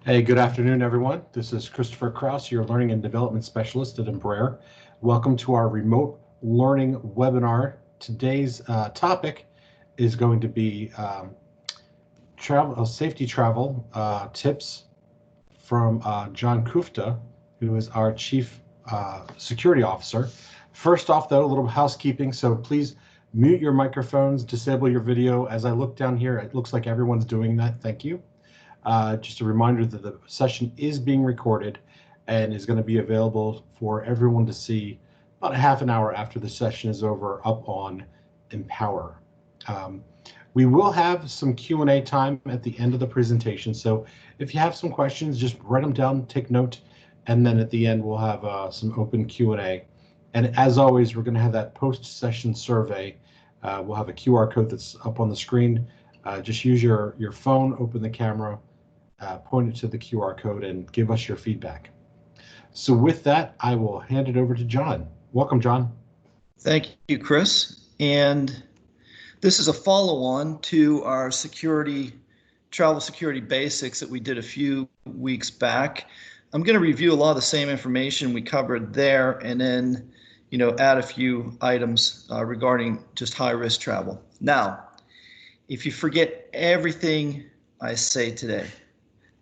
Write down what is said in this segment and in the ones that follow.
Hey, good afternoon, everyone. This is Christopher Kraus, your Learning and Development Specialist at Embraer. Welcome to our remote learning webinar. Today's topic is going to be safety travel tips from John Kufta, who is our Chief Security Officer. First off, though, a little housekeeping. So please mute your microphones, disable your video. As I look down here, it looks like everyone's doing that. Thank you. Just a reminder that the session is being recorded and is going to be available for everyone to see about a half an hour after the session is over up on Empower. We will have some Q&A time at the end of the presentation, so if you have some questions, just write them down, take note, and then at the end we'll have some open Q&A. And as always, we're going to have that post-session survey. We'll have a QR code that's up on the screen. Just use your phone, open the camera, point it to the QR code, and give us your feedback. So with that, I will hand it over to John. Welcome, John. Thank you, Chris. And this is a follow-on to our travel security basics that we did a few weeks back. I'm going to review a lot of the same information we covered there, and then, add a few items regarding just high-risk travel. Now, if you forget everything I say today,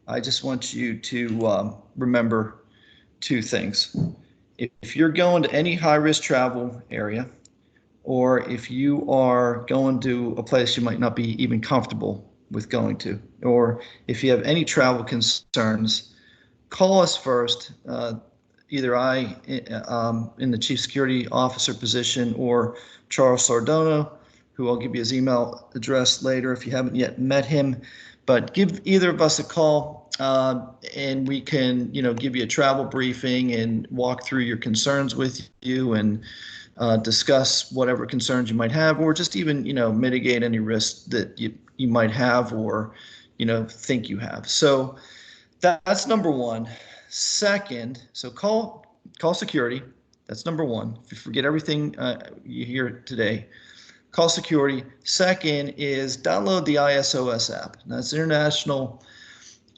I just want you to remember two things. If you're going to any high-risk travel area, or if you are going to a place you might not be even comfortable with going to, or if you have any travel concerns, call us first. Either I, in the Chief Security Officer position, or Charles Sardona, who I'll give you his email address later if you haven't yet met him. But give either of us a call, and we can, give you a travel briefing and walk through your concerns with you and discuss whatever concerns you might have, or just even, mitigate any risks that you might have or, think you have. So that's number one. Second, so call security. That's number one. If you forget everything you hear today, call security. Second is download the ISOS app. That's International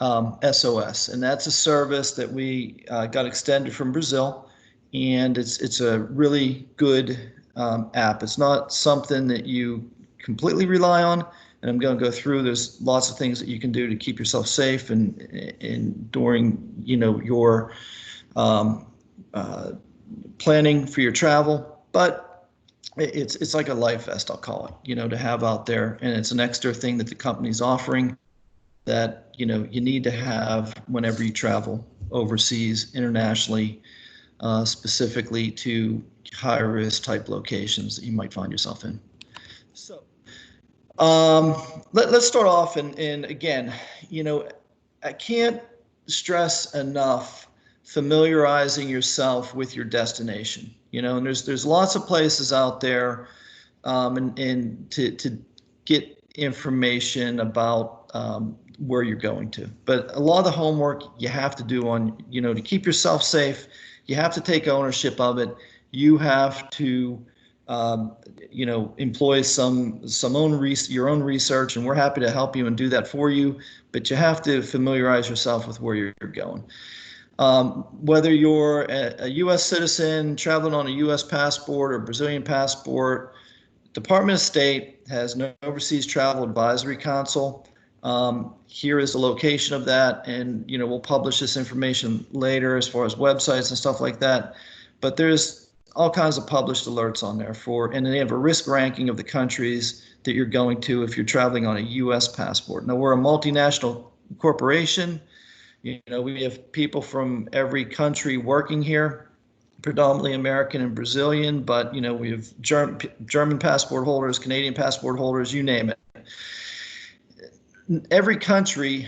SOS, and that's a service that we got extended from Brazil, and it's a really good app. It's not something that you completely rely on, and I'm going to go through. There's lots of things that you can do to keep yourself safe and during your planning for your travel, but it's like a life vest, I'll call it, to have out there. And it's an extra thing that the company's offering that, you need to have whenever you travel overseas, internationally, specifically to higher risk type locations that you might find yourself in. So let's start off. And again, I can't stress enough familiarizing yourself with your destination. And there's lots of places out there, and to get information about where you're going to. But a lot of the homework you have to do on, to keep yourself safe, you have to take ownership of it. You have to, employ your own research, and we're happy to help you and do that for you. But you have to familiarize yourself with where you're going. Whether you're a U.S. citizen traveling on a U.S. passport or Brazilian passport, Department of State has no Overseas Travel Advisory Council. Here is the location of that, and we'll publish this information later as far as websites and stuff like that. But there's all kinds of published alerts on there and they have a risk ranking of the countries that you're going to if you're traveling on a U.S. passport. Now, we're a multinational corporation. We have people from every country working here, predominantly American and Brazilian, but, we have German passport holders, Canadian passport holders, you name it. Every country,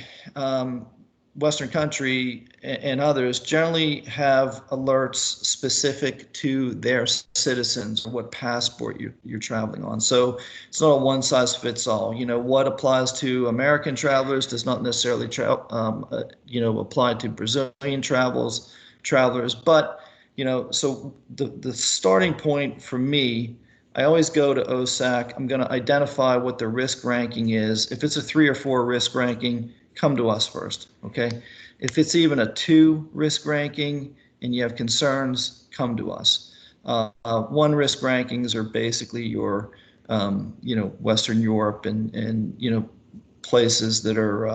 Western country and others, generally have alerts specific to their citizens, what passport you're traveling on. So it's not a one size fits all. What applies to American travelers does not necessarily apply to Brazilian travelers. But so the starting point for me, I always go to OSAC. I'm going to identify what the risk ranking is. If it's a 3 or 4 risk ranking, come to us first, okay? If it's even a 2 risk ranking and you have concerns, come to us. 1 risk rankings are basically your, Western Europe and places that are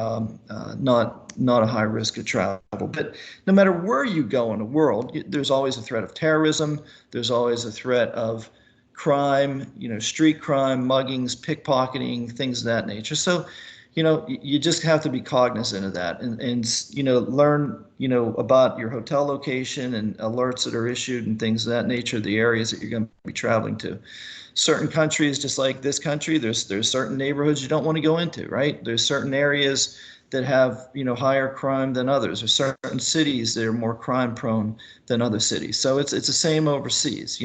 not a high risk of travel. But no matter where you go in the world, there's always a threat of terrorism. There's always a threat of crime, street crime, muggings, pickpocketing, things of that nature. So, you just have to be cognizant of that and learn, about your hotel location and alerts that are issued and things of that nature, the areas that you're going to be traveling to. Certain countries, just like this country, there's certain neighborhoods you don't want to go into, right? There's certain areas that have, higher crime than others. There's certain cities that are more crime prone than other cities. So it's the same overseas,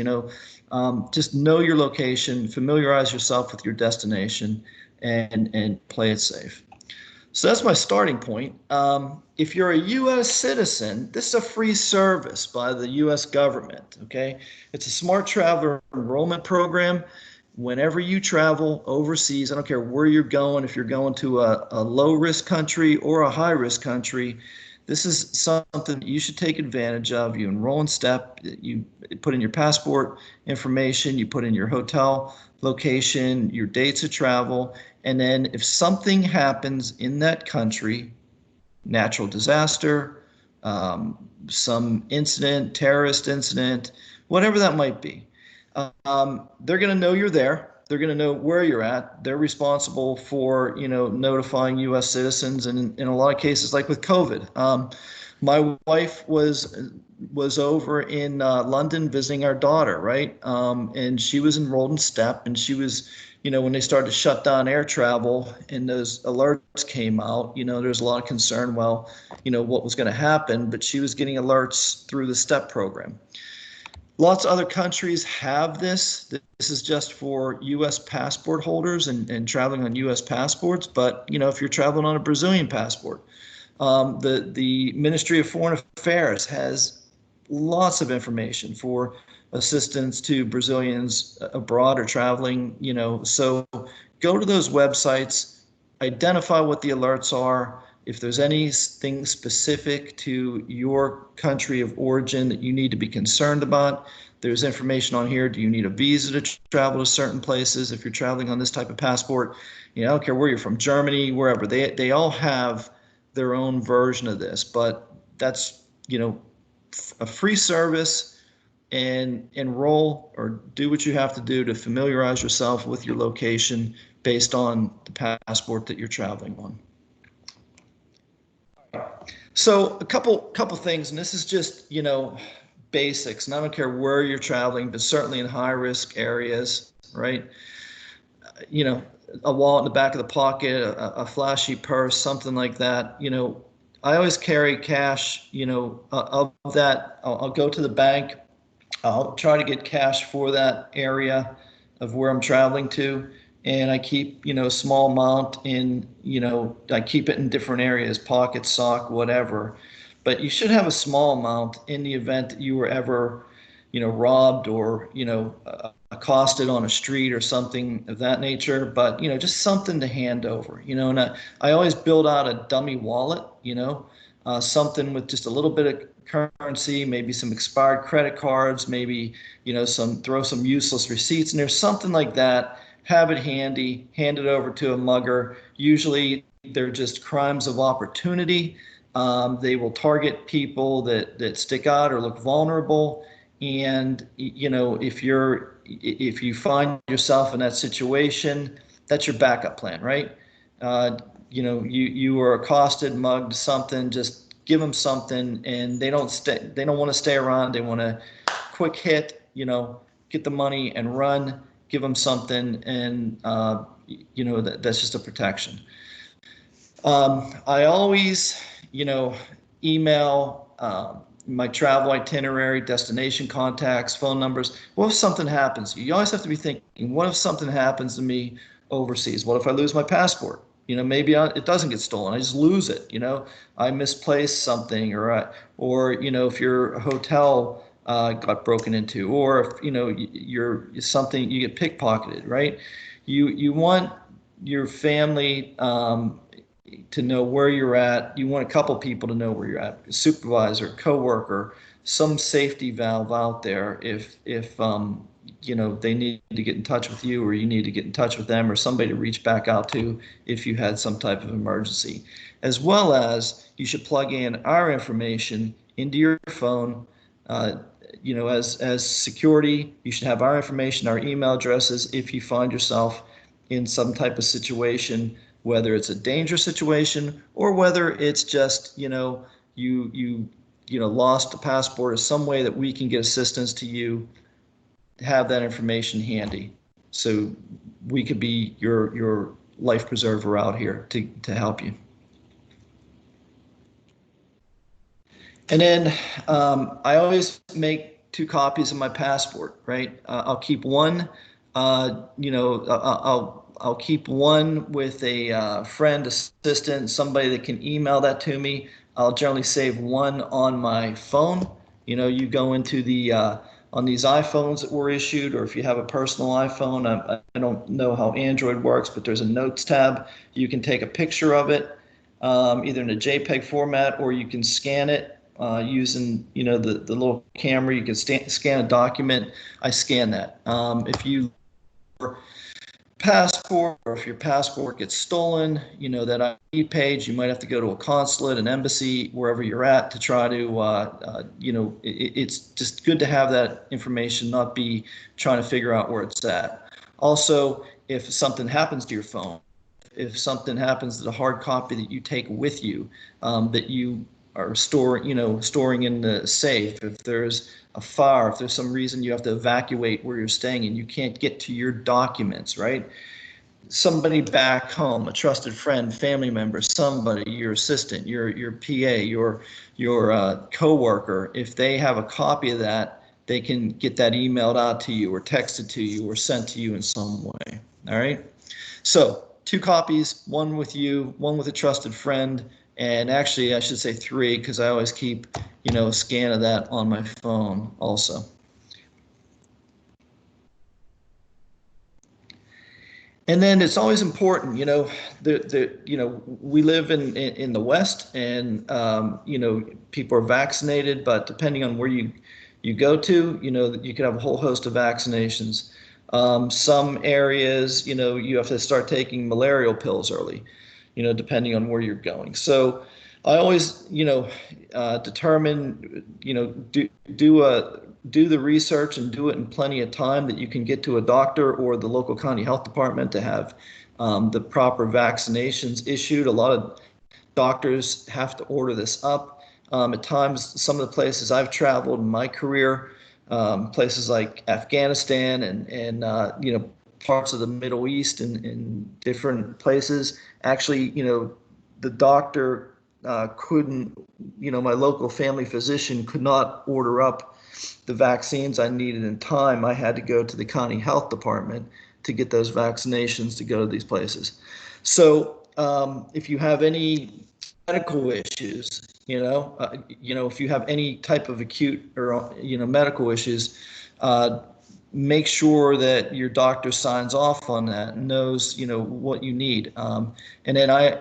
just know your location, familiarize yourself with your destination, and play it safe. So that's my starting point. If you're a U.S. citizen, this is a free service by the U.S. government, okay? It's a smart traveler enrollment program. Whenever you travel overseas, I don't care where you're going, if you're going to a low-risk country or a high-risk country, this is something you should take advantage of. You enroll in STEP, you put in your passport information, you put in your hotel location, your dates of travel, and then if something happens in that country, natural disaster, some incident, terrorist incident, whatever that might be, they're going to know you're there. They're going to know where you're at. They're responsible for, notifying U.S. citizens. And in a lot of cases, like with COVID, my wife was over in London visiting our daughter, right? And she was enrolled in STEP, and she was, when they started to shut down air travel and those alerts came out, there was a lot of concern, what was going to happen, but she was getting alerts through the STEP program. Lots of other countries have this. This is just for U.S. passport holders and traveling on U.S. passports. But, if you're traveling on a Brazilian passport, the Ministry of Foreign Affairs has lots of information for assistance to Brazilians abroad or traveling, So go to those websites, identify what the alerts are. If there's anything specific to your country of origin that you need to be concerned about, there's information on here. Do you need a visa to travel to certain places? If you're traveling on this type of passport, I don't care where you're from, Germany, wherever, they all have their own version of this, but that's, a free service, and enroll or do what you have to do to familiarize yourself with your location based on the passport that you're traveling on. So a couple things, and this is just, basics, and I don't care where you're traveling, but certainly in high risk areas, right? A wallet in the back of the pocket, a flashy purse, something like that. I always carry cash, of that. I'll go to the bank. I'll try to get cash for that area of where I'm traveling to. And I keep, a small amount in, I keep it in different areas, pocket, sock, whatever. But you should have a small amount in the event that you were ever, robbed or, accosted on a street or something of that nature. But, just something to hand over, and I always build out a dummy wallet, something with just a little bit of currency, maybe some expired credit cards, maybe, throw some useless receipts in there, something like that. Have it handy, hand it over to a mugger. Usually they're just crimes of opportunity. They will target people that stick out or look vulnerable. And, if you find yourself in that situation, that's your backup plan, right? You were accosted, mugged, something, just give them something, and they don't want to stay around. They want to quick hit, get the money and run. Give them something, and that's just a protection. I always, email my travel itinerary, destination contacts, phone numbers. What if something happens? You always have to be thinking, what if something happens to me overseas? What if I lose my passport? Maybe it doesn't get stolen. I just lose it. I misplaced something, or if your hotel got broken into, or if you're something, you get pickpocketed, right? You want your family to know where you're at. You want a couple people to know where you're at, supervisor, coworker, some safety valve out there if they need to get in touch with you, or you need to get in touch with them, or somebody to reach back out to if you had some type of emergency. As well as you should plug in our information into your phone. As security, you should have our information, our email addresses if you find yourself in some type of situation, whether it's a dangerous situation or whether it's just, you lost a passport, or some way that we can get assistance to you. Have that information handy, so we could be your life preserver out here to help you. And then I always make 2 copies of my passport, right? I'll keep one, I'll keep one with a friend, assistant, somebody that can email that to me. I'll generally save one on my phone. You go into the, on these iPhones that were issued, or if you have a personal iPhone, I don't know how Android works, but there's a Notes tab. You can take a picture of it, either in a JPEG format, or you can scan it using, the little camera. You can scan a document. I scan that. If you passport, or if your passport gets stolen, that ID page, you might have to go to a consulate, an embassy, wherever you're at, to try to, it's just good to have that information, not be trying to figure out where it's at. Also, if something happens to your phone, if something happens to the hard copy that you take with you, that you are storing in the safe, if there's a fire, if there's some reason you have to evacuate where you're staying and you can't get to your documents, right? Somebody back home, a trusted friend, family member, somebody, your assistant, your PA, your coworker, if they have a copy of that, they can get that emailed out to you, or texted to you, or sent to you in some way. All right. So 2 copies, one with you, one with a trusted friend. And actually, I should say 3, because I always keep, a scan of that on my phone also. And then it's always important, we live in the West, and, people are vaccinated, but depending on where you go to, you could have a whole host of vaccinations. Some areas, you have to start taking malarial pills early, depending on where you're going. So I always, determine, do the research and do it in plenty of time that you can get to a doctor or the local county health department to have the proper vaccinations issued. A lot of doctors have to order this up. At times, some of the places I've traveled in my career, places like Afghanistan and parts of the Middle East and different places, actually, the doctor couldn't, my local family physician could not order up the vaccines I needed in time. I had to go to the county health department to get those vaccinations to go to these places. So if you have any medical issues, if you have any type of acute or, medical issues, make sure that your doctor signs off on that and knows, what you need. And then I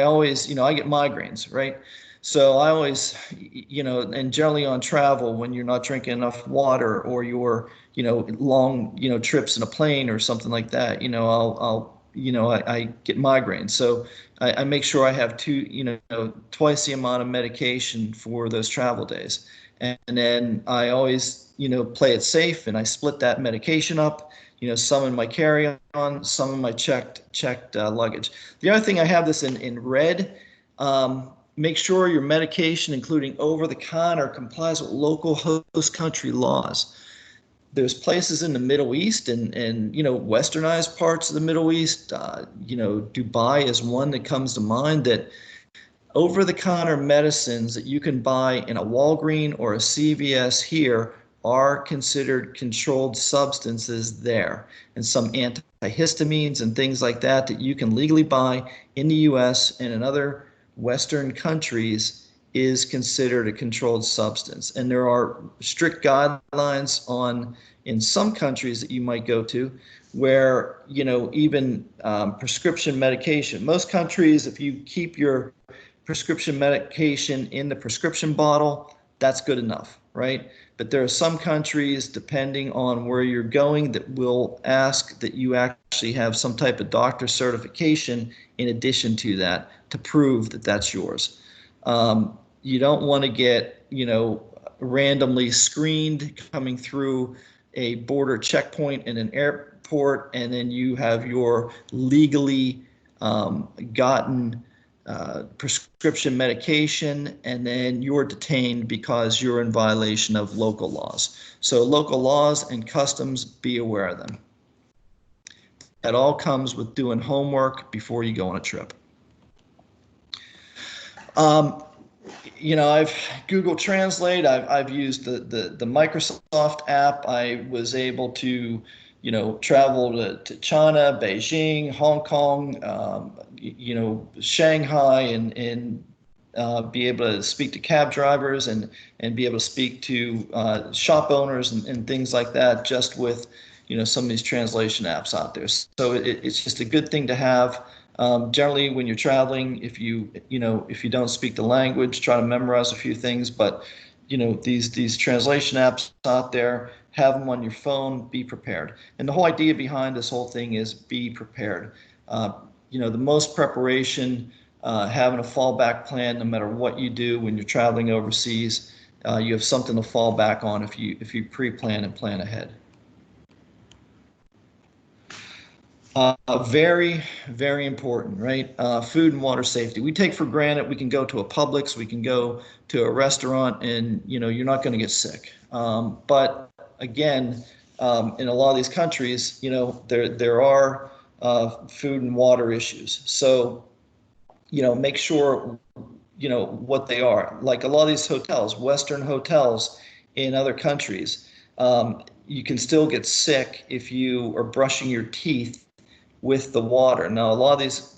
always, I get migraines, right? So I always, and generally on travel, when you're not drinking enough water, or you're, long, trips in a plane or something like that, I get migraines. So I make sure I have twice the amount of medication for those travel days. And then I always, play it safe, and I split that medication up, some in my carry-on, some in my checked luggage. The other thing, I have this in red. Make sure your medication, including over-the-counter, complies with local host country laws. There's places in the Middle East and westernized parts of the Middle East, Dubai is one that comes to mind, that over-the-counter medicines that you can buy in a Walgreens or a CVS here are considered controlled substances there, and some antihistamines and things like that you can legally buy in the US and in other Western countries is considered a controlled substance. And there are strict guidelines in some countries that you might go to where, you know, even prescription medication. Most countries, if you keep your prescription medication in the prescription bottle, that's good enough, right? But there are some countries, depending on where you're going, that will ask that you actually have some type of doctor certification in addition to that to prove that that's yours. You don't want to get, you know, randomly screened coming through a border checkpoint in an airport, and then you have your legally gotten prescription medication, and then you're detained because you're in violation of local laws. So local laws and customs, be aware of them. That all comes with doing homework before you go on a trip. You know, I've Google Translate. I've used the Microsoft app. I was able to, you know, travel to China, Beijing, Hong Kong, you know, Shanghai, and be able to speak to cab drivers and be able to speak to shop owners and things like that, just with, you know, some of these translation apps out there. So it's just a good thing to have. Generally, when you're traveling, if you don't speak the language, try to memorize a few things. But, you know, these translation apps out there, have them on your phone. Be prepared. And the whole idea behind this whole thing is be prepared. You know, the most preparation, having a fallback plan, no matter what you do when you're traveling overseas, you have something to fall back on if you pre-plan and plan ahead. Very, very important, right? Food and water safety. We take for granted we can go to a Publix, we can go to a restaurant, and, you know, you're not going to get sick. But again, in a lot of these countries, you know, there are food and water issues. So, you know, make sure, you know, what they are. Like a lot of these hotels, Western hotels in other countries, you can still get sick if you are brushing your teeth with the water. Now, a lot of these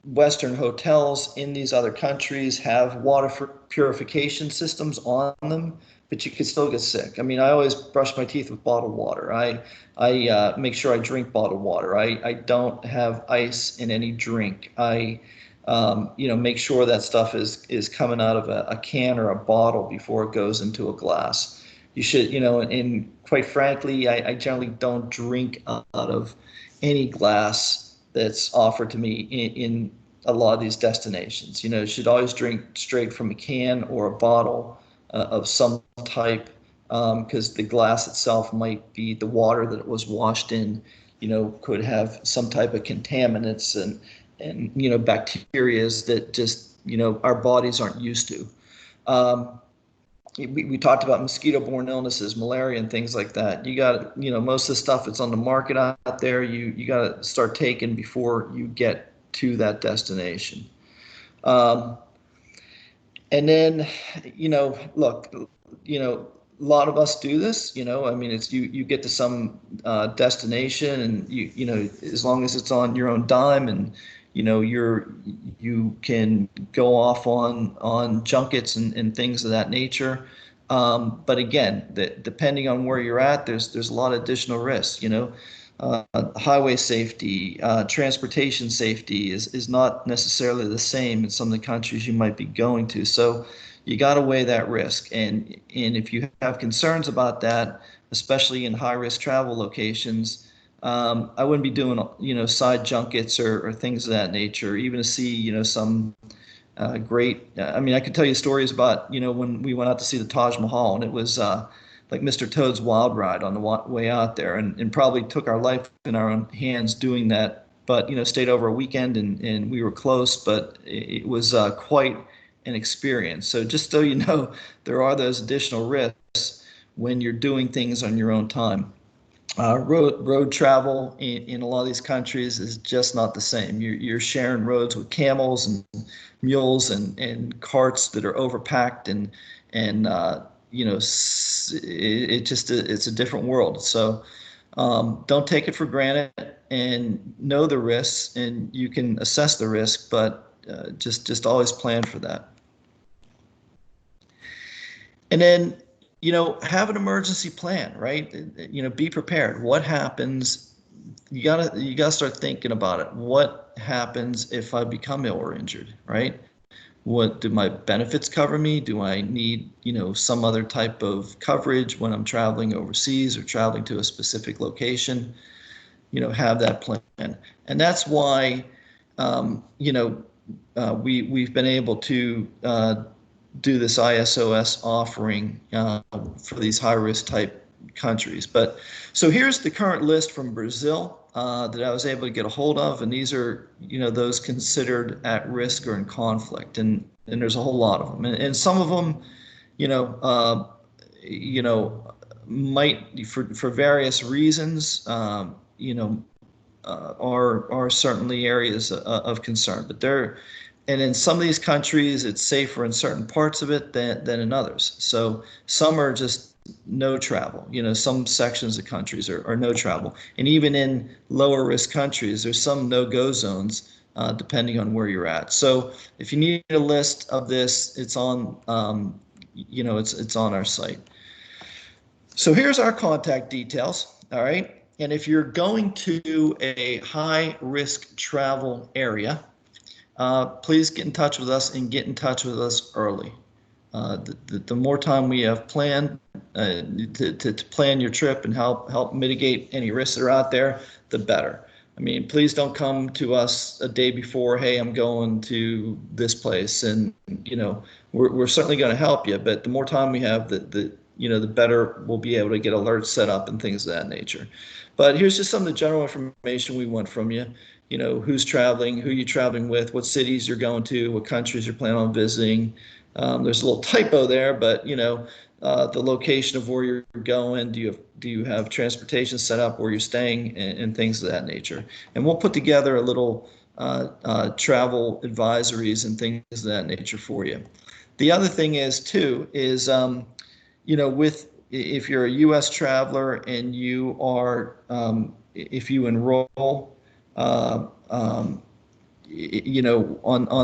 Western hotels in these other countries have water purification systems on them, but you can still get sick. I mean, I always brush my teeth with bottled water. I make sure I drink bottled water. I don't have ice in any drink. I you know, make sure that stuff is coming out of a can or a bottle before it goes into a glass. You should, you know, and quite frankly, I generally don't drink out of any glass that's offered to me in a lot of these destinations. You know, you should always drink straight from a can or a bottle of some type, because the glass itself might be the water that it was washed in, you know, could have some type of contaminants and you know, bacterias that just, you know, our bodies aren't used to. We talked about mosquito-borne illnesses, malaria, and things like that. You got, you know, most of the stuff that's on the market out there, you got to start taking before you get to that destination. And then, you know, look, you know, a lot of us do this. You know, I mean, it's you get to some destination, and you know, as long as it's on your own dime, and you know, you can go off on junkets and things of that nature. But again, depending on where you're at, there's a lot of additional risks. You know, highway safety, transportation safety is not necessarily the same in some of the countries you might be going to. So you got to weigh that risk. And if you have concerns about that, especially in high risk travel locations, I wouldn't be doing, you know, side junkets or things of that nature, even to see, you know, some great, I mean, I could tell you stories about, you know, when we went out to see the Taj Mahal, and it was like Mr. Toad's Wild Ride on the way out there, and probably took our life in our own hands doing that. But, you know, stayed over a weekend, and we were close, but it was quite an experience. So just so you know, there are those additional risks when you're doing things on your own time. Road travel in a lot of these countries is just not the same. You're sharing roads with camels and mules and carts that are overpacked, and you know, it's a different world. So don't take it for granted, and know the risks, and you can assess the risk, but just always plan for that. And then, have an emergency plan, right? Be prepared. What happens? You gotta start thinking about it. What happens if I become ill or injured, right? What do my benefits cover me? Do I need, some other type of coverage when I'm traveling overseas or traveling to a specific location? Have that plan. And that's why, we've been able to do this ISOS offering for these high risk type countries. But so here's the current list from Brazil that I was able to get a hold of, and these are those considered at risk or in conflict, and there's a whole lot of them, and some of them, you know, uh, you know, might for various reasons, are certainly areas of concern, but they're and in some of these countries, it's safer in certain parts of it than in others. So some are just no travel. Some sections of countries are no travel. And even in lower risk countries, there's some no-go zones depending on where you're at. So if you need a list of this, it's on, it's on our site. So here's our contact details. All right. And if you're going to a high risk travel area, please get in touch with us and get in touch with us early. The more time we have planned to plan your trip and help mitigate any risks that are out there, the better. I mean, please don't come to us a day before. Hey, I'm going to this place, and we're certainly going to help you. But the more time we have, the better we'll be able to get alerts set up and things of that nature. But here's just some of the general information we want from you. Who's traveling, who you're traveling with, what cities you're going to, what countries you're planning on visiting. There's a little typo there, but the location of where you're going. Do you have transportation set up where you're staying, and things of that nature. And we'll put together a little travel advisories and things of that nature for you. The other thing is if you're a U.S. traveler and you are, if you enroll, on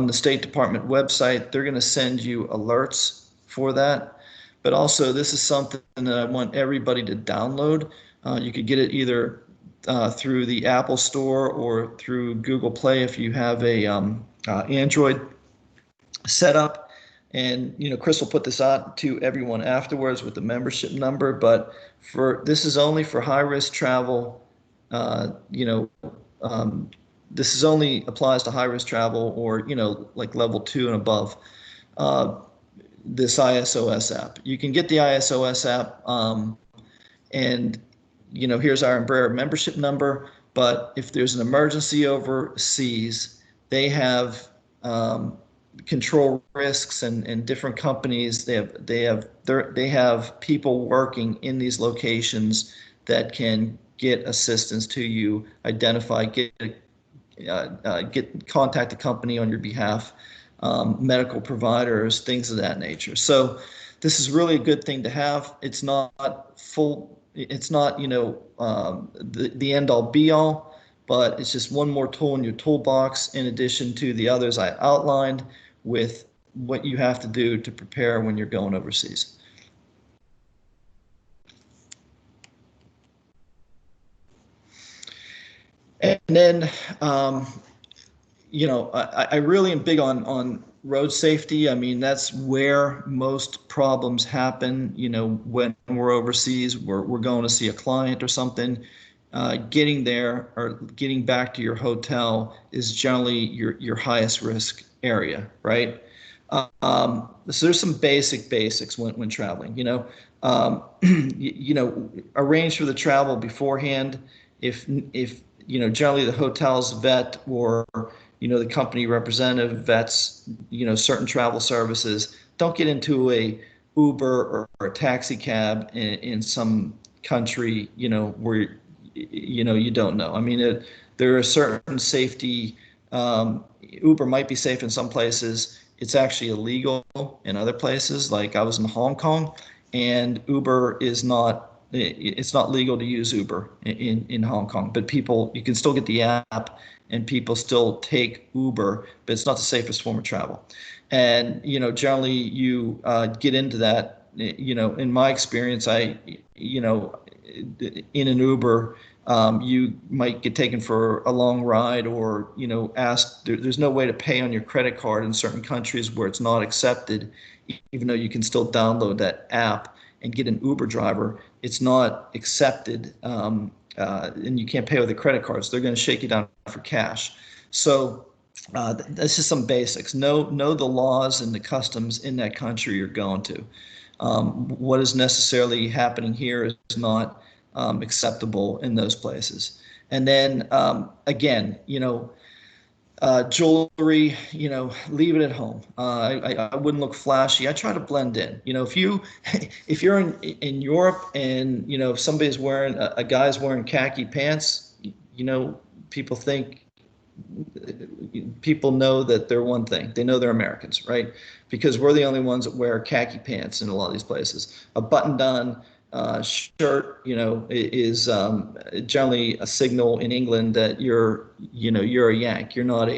the State Department website, they're going to send you alerts for that. But also, this is something that I want everybody to download. You could get it either through the Apple Store or through Google Play if you have a Android setup. And Chris will put this out to everyone afterwards with the membership number. But this is only for high risk travel. This is only applies to high risk travel or like level 2 and above. This ISOS app. You can get the ISOS app, and here's our Embraer membership number. But if there's an emergency overseas, they have control risks and different companies. They have people working in these locations that can get assistance to you, identify, contact the company on your behalf, medical providers, things of that nature. So this is really a good thing to have. It's not full. It's not the end all be all, but it's just one more tool in your toolbox in addition to the others I outlined with what you have to do to prepare when you're going overseas. And then, I really am big on road safety. I mean, that's where most problems happen. When we're overseas, we're going to see a client or something. Getting there or getting back to your hotel is generally your highest risk area, right? So there's some basics when traveling. Arrange for the travel beforehand. If generally the hotel's vet or the company representative vets certain travel services. Don't get into a Uber or a taxi cab in some country where you don't know. I mean, there are certain safety. Uber might be safe in some places. It's actually illegal in other places. Like I was in Hong Kong, and Uber is not. It's not legal to use Uber in Hong Kong, but you can still get the app, and people still take Uber, but it's not the safest form of travel. And generally you get into that in my experience, in an Uber, you might get taken for a long ride, or asked. There's no way to pay on your credit card in certain countries where it's not accepted, even though you can still download that app and get an Uber driver. It's not accepted, and you can't pay with a credit card, so they're going to shake you down for cash. So that's just some basics. Know the laws and the customs in that country you're going to. What is necessarily happening here is not acceptable in those places. And then again, jewelry, leave it at home. I wouldn't look flashy. I try to blend in. If you're in Europe, and if somebody's wearing a guy's wearing khaki pants, people know that they're one thing. They know they're Americans, right? Because we're the only ones that wear khaki pants in a lot of these places. A button-down shirt, is generally a signal in England that you're a Yank. You're not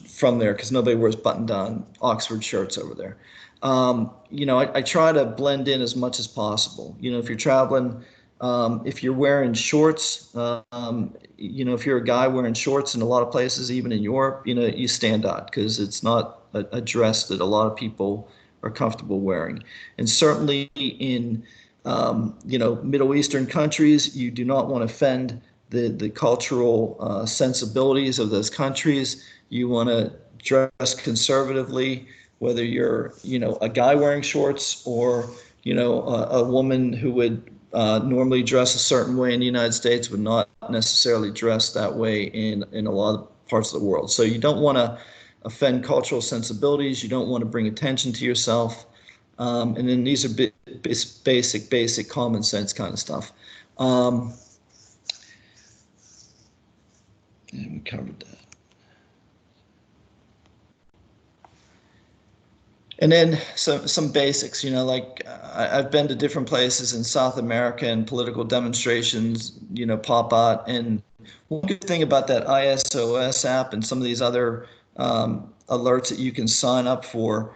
from there, because nobody wears button-down Oxford shirts over there. I try to blend in as much as possible. If you're traveling, if you're wearing shorts, if you're a guy wearing shorts in a lot of places, even in Europe, you stand out, because it's not a dress that a lot of people are comfortable wearing. And certainly in, Middle Eastern countries, you do not want to offend the cultural sensibilities of those countries. You want to dress conservatively, whether you're, a guy wearing shorts, or, a woman who would normally dress a certain way in the United States would not necessarily dress that way in a lot of parts of the world. So you don't want to offend cultural sensibilities. You don't want to bring attention to yourself. And then these are basic common sense kind of stuff. And we covered that. And then some basics, like I've been to different places in South America, and political demonstrations, pop out. And one good thing about that ISOS app and some of these other alerts that you can sign up for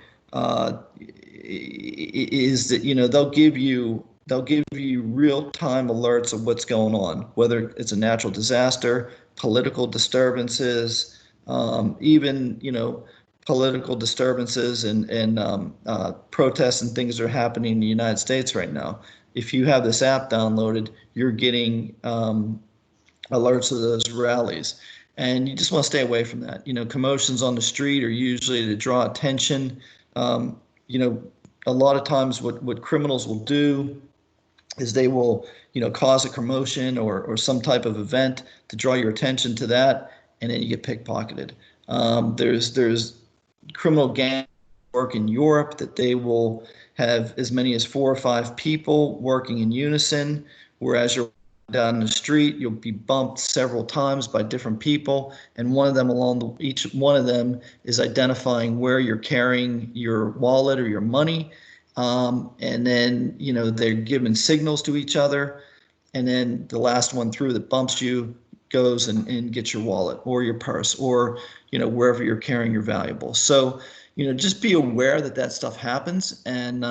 is that, they'll give you real-time alerts of what's going on, whether it's a natural disaster, political disturbances, even, political disturbances and protests and things that are happening in the United States right now. If you have this app downloaded, you're getting alerts of those rallies, and you just want to stay away from that. Commotions on the street are usually to draw attention. A lot of times what criminals will do is they will, cause a commotion or some type of event to draw your attention to that, and then you get pickpocketed. There's criminal gang work in Europe that they will have as many as 4 or 5 people working in unison, whereas you're down the street, you'll be bumped several times by different people, and each one of them is identifying where you're carrying your wallet or your money, and then they're giving signals to each other, and then the last one through that bumps you goes and gets your wallet or your purse, or wherever you're carrying your valuables. So just be aware that stuff happens, and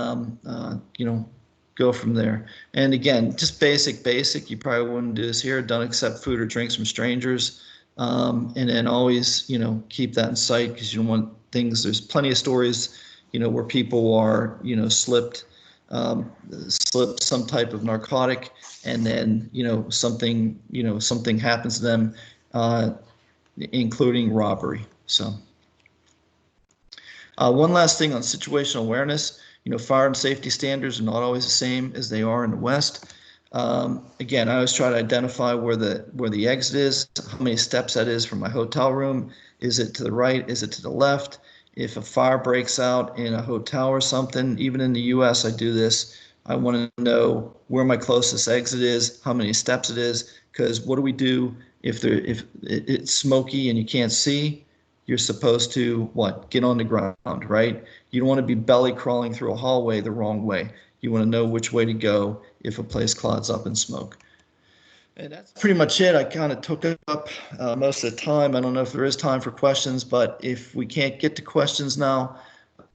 go from there. And again, just basic. You probably wouldn't do this here. Don't accept food or drinks from strangers, and then always keep that in sight, because you don't want things. There's plenty of stories where people are slipped some type of narcotic, and then something happens to them, including robbery. So one last thing on situational awareness. Firearm safety standards are not always the same as they are in the West. Again, I always try to identify where the exit is, how many steps that is from my hotel room. Is it to the right? Is it to the left? If a fire breaks out in a hotel or something, even in the US, I do this. I want to know where my closest exit is, how many steps it is, because what do we do if it's smoky and you can't see? You're supposed to get on the ground, right? You don't want to be belly crawling through a hallway the wrong way. You want to know which way to go if a place clouds up in smoke. And that's pretty much it. I kind of took up most of the time. I don't know if there is time for questions, but if we can't get to questions now,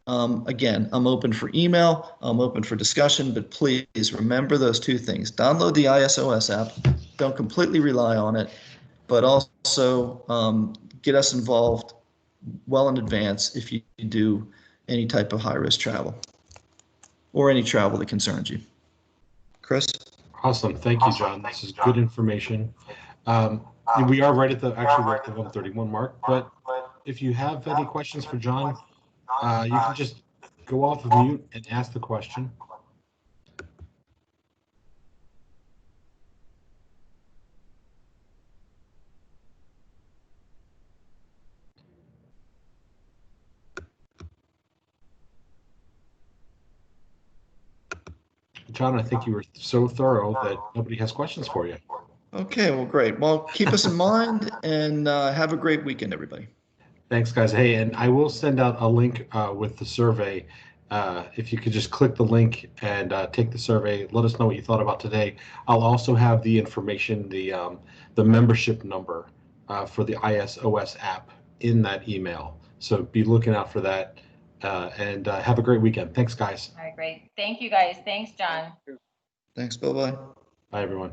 Again, I'm open for email, I'm open for discussion, but please remember those two things. Download the ISOS app, don't completely rely on it, but also get us involved well in advance if you do any type of high-risk travel or any travel that concerns you. Chris? Awesome. Thank you, John. This is good information. We are right at the, actually, we're at the 131 mark, but if you have any questions for John, you can just go off of mute and ask the question. John, I think you were so thorough that nobody has questions for you. Okay, well, great. Well, keep us in mind and have a great weekend, everybody. Thanks, guys. Hey, and I will send out a link with the survey. If you could just click the link and take the survey, let us know what you thought about today. I'll also have the information, the membership number for the ISOS app in that email. So be looking out for that, and have a great weekend. Thanks, guys. All right, great. Thank you, guys. Thanks, John. Thanks. Bye-bye. Bye, everyone.